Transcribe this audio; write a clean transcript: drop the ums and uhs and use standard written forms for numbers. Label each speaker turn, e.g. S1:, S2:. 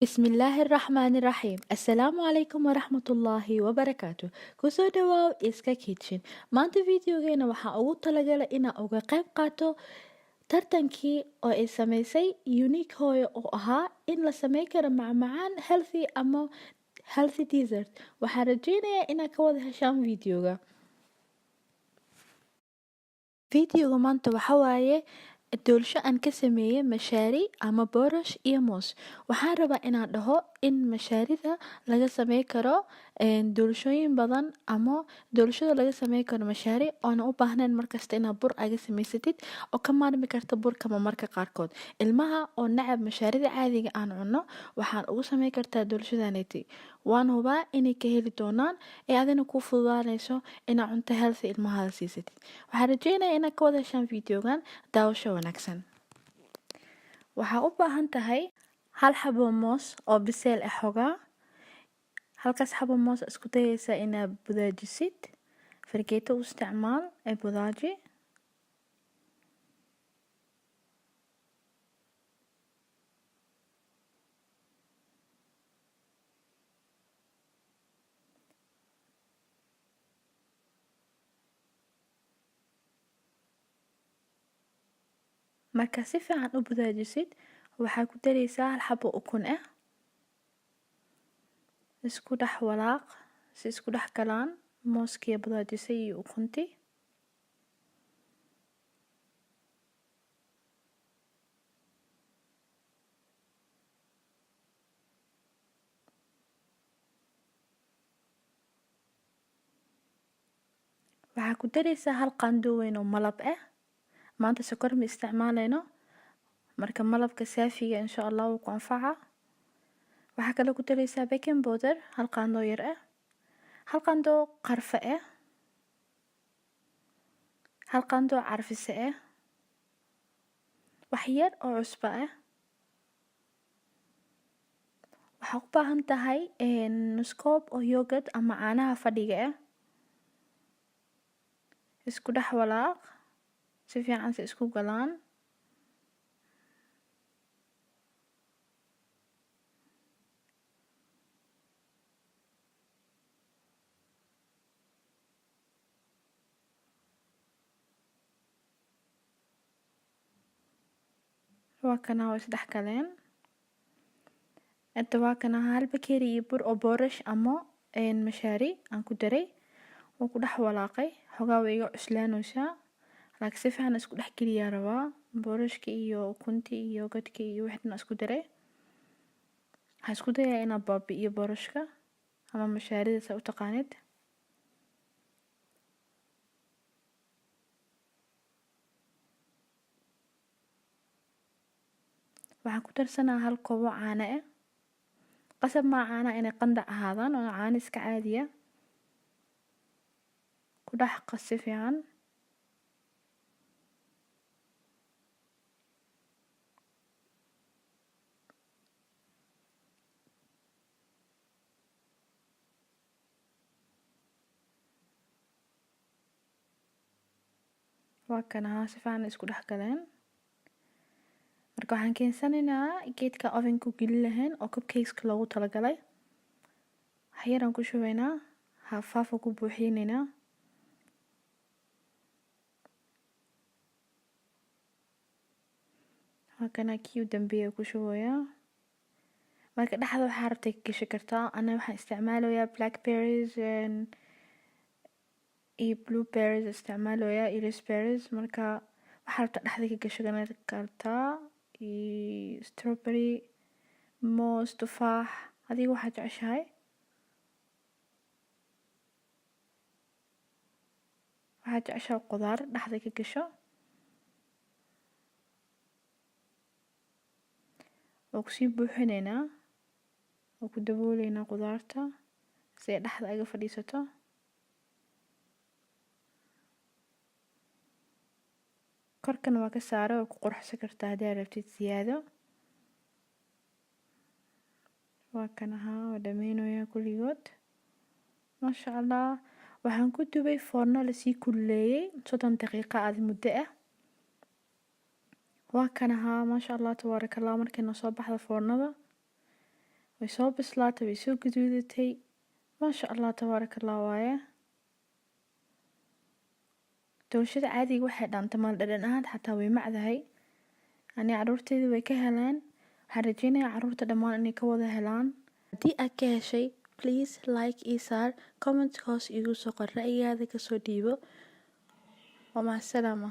S1: بسم الله الرحمن الرحيم. السلام عليكم ورحمة الله وبركاته. kusoo dhawaaw iska kitchen. Maanta videogeena waxaa ugu talagalay inaa uga qayb qaato tartankii oo ay sameysay Unique hooyo oo ahaa in la sameyn karo macmacaan healthy ama healthy dessert. Waxaan rajeynayaa inaad ka wada heshaan videoga. Videoga maanta waxa waaye doolsho aan ka sameeyay mashaari ama boorash iyo moos. Waxaan rabaa inaan dhaho in mashaarida laga sameyn karo doolshooyin badan ama doolshada laga sameyn karo mashaari oona u baahnayn markasta inaad bur aga samaysatid oo ka maarmi karta burka marmarka qaarkood. Ilmaha oo nacab mashaarida caadiga aan cunno waxaan ugu sameyn kartaa doolshadaneyti. Waan hubaa inay ka heli doonaan ee adina ku fududaanayso inaad cunto healthy ilmaha siisatid. Waxaan rajeynayaa inaad ka wada heshaan videogan daawasho wanaagsan. Waxaa u baahan tahay hal xabo moos oo biseel ah xogaa. Halkaas xabo moos isku dayaysaa inaad budaajisid. Fargeeto u isticmaal ee budaaji. Marka si fiican u budaajisid waxaa ku daraysaa hal xabo ukun ah. Isku dhex walaaq si isku dhex galaan mooskiya budaajisay iyo ukunti. Waxaa ku daraysaa hal qaando weyn oo malab ah. Maanta sokor ma isticmaalayno marka malabka saafiga insha Allah wuu ku anfacaa. Waxaa kale ku daraysaa baking powder hal qaando yar ah, hal qaando qarfa ah, hal qaando carfisa ah, wax yar oo cusbo ah. Waxaa u baahan tahay nus koob oo yogurt ama caanaha fadhiga ah. Isku dhex walaaq si fiican si isku galaan. Waa kana oo isdhex galeen. Inta waa kana hal bakeeri iyo bur oo boorash ama mashaari aan ku daray oo ku dhex walaaqay xogaa way iga cuslaanaysaa laakiin si fiican isku dhex geliyaa rabaa boorashka iyo ukunti iyo yogurtka iyo wixii isku daray. Waxaan isku dayaa inaan baabi'iyo boorashka ama mashaarida sa u taqaanid. Waxaan ku darsanaa hal koob oo caano ah. Qasab ma caana inay qandac ahaadaan oo caano iska caadi ah. Ku dhex qas si fiican. Waa kana si fiican isku dhex galeen. Marka waxaan keensanaynaa geedka oven ku geli lahayn oo cupcakes loogu talagalay. Waxyaraan ku shubaynaa haaf ku buuxinaynaa. Waa kana kii dambiye ku shubayaa. Marka dhaxda waxaa rabtay ka gashi kartaa ana waxaan isticmaalayaa blackberries iyo blueberries isticmaalayaa iyo raspberries marka waxaa rabta dhaxda ka gashi kartaa iyo strawberry moos tufaax adiga waxaad jeceshahay. Waxaad jeceshahay qudaar dhaxda ka gasho oo ku sii buuxinaynaa oo ku dabooleynaa qudaarta si ay dhaxda aga fadhiisato. Korkana waa ka saaray oo ku qurxsan kartaa haddii aad rabtid siyaado. Waa kana oo dhameynayaa kulligood. Masha Allah waxaan ku dubay foorno la sii kululeeyay 30 daqiiqo aad muddo ah. Waa kana masha Allah tabaarakallah markii soo baxda foornada way soo bislaatay, way soo gaduudatay. Maasha Allah, tabaaraka Allah waaye. Doolshada caadiga waxay dhaantay maal dhadhan ahaan xataa way macdahay. Ani caruurteyda way ka helaan. Waxaan rajeynayaa caruurta dhammaan inay ka wada helaan. Haddii aad ka heshay, please like ii saar, comment hoos iigu soo qor ra'yigaada kasoo dhiibo. Waa macasalaama.